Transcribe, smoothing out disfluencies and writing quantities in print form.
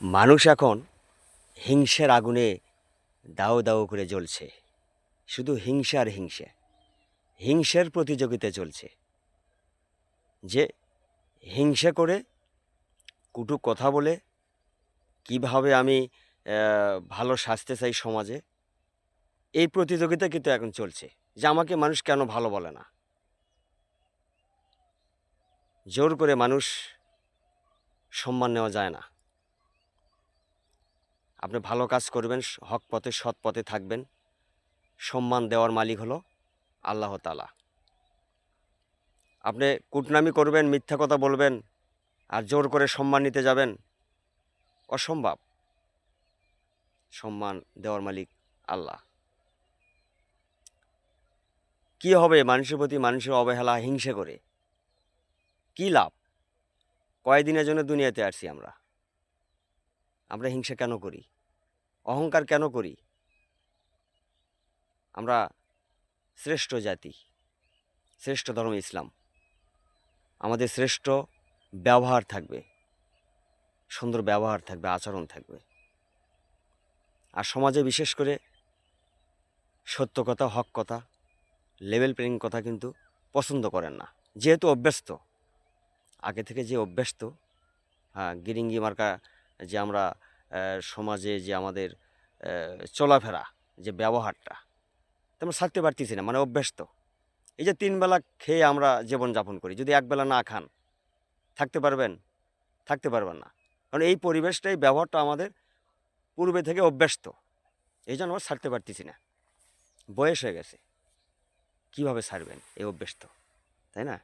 মানুষ এখন হিংসের আগুনে দাউ দাউ করে জ্বলছে। শুধু হিংসা আর হিংসা, হিংসের প্রতিযোগিতায় চলছে। যে হিংসা করে, কটু কথা বলে কিভাবে আমি ভালো সাজতে চাই সমাজে, এই প্রতিযোগিতা কিন্তু এখন চলছে। যে আমাকে মানুষ কেন ভালো বলে না। জোর করে মানুষ সম্মান নেওয়া যায় না। আপনি ভালো কাজ করবেন, হক পথে সৎ পথে থাকবেন, সম্মান দেওয়ার মালিক হলো আল্লাহ তাআলা। আপনি কুটনামি করবেন, মিথ্যা কথা বলবেন, আর জোর করে সম্মান নিতে যাবেন, অসম্ভব। সম্মান দেওয়ার মালিক আল্লাহ। কি হবে মানুষের প্রতি মানুষের অবহেলা, হিংসে করে কি লাভ? কয়দিনের জন্য দুনিয়াতে আসছি আমরা। আমরা হিংসা কেন করি? অহংকার কেন করি? আমরা শ্রেষ্ঠ জাতি, শ্রেষ্ঠ ধর্ম ইসলাম। আমাদের শ্রেষ্ঠ ব্যবহার থাকবে, সুন্দর ব্যবহার থাকবে, আচরণ থাকবে। আর সমাজে বিশেষ করে সত্য কথা, হক কথা, লেভেল প্লেয়িং কথা কিন্তু পছন্দ করেন না। যেহেতু অভ্যস্ত, আগে থেকে যে অভ্যস্ত, হ্যাঁ, গিরিঙ্গি মার্কা যে আমরা সমাজে যে আমাদের চলাফেরা, যে ব্যবহারটা, তেমন ছাড়তে পারতেছি না, মানে অভ্যস্ত। এই যে ৩ বেলা খেয়ে আমরা জীবনযাপন করি, যদি একবেলা না খান থাকতে পারবেন? থাকতে পারবেন না। কারণ এই পরিবেশটাই, ব্যবহারটা আমাদের পূর্বে থেকে অভ্যস্ত। এই জন্য আমরা ছাড়তে পারতেছি না। বয়স হয়ে গেছে, কীভাবে ছাড়বেন এই অভ্যস্ত, তাই না?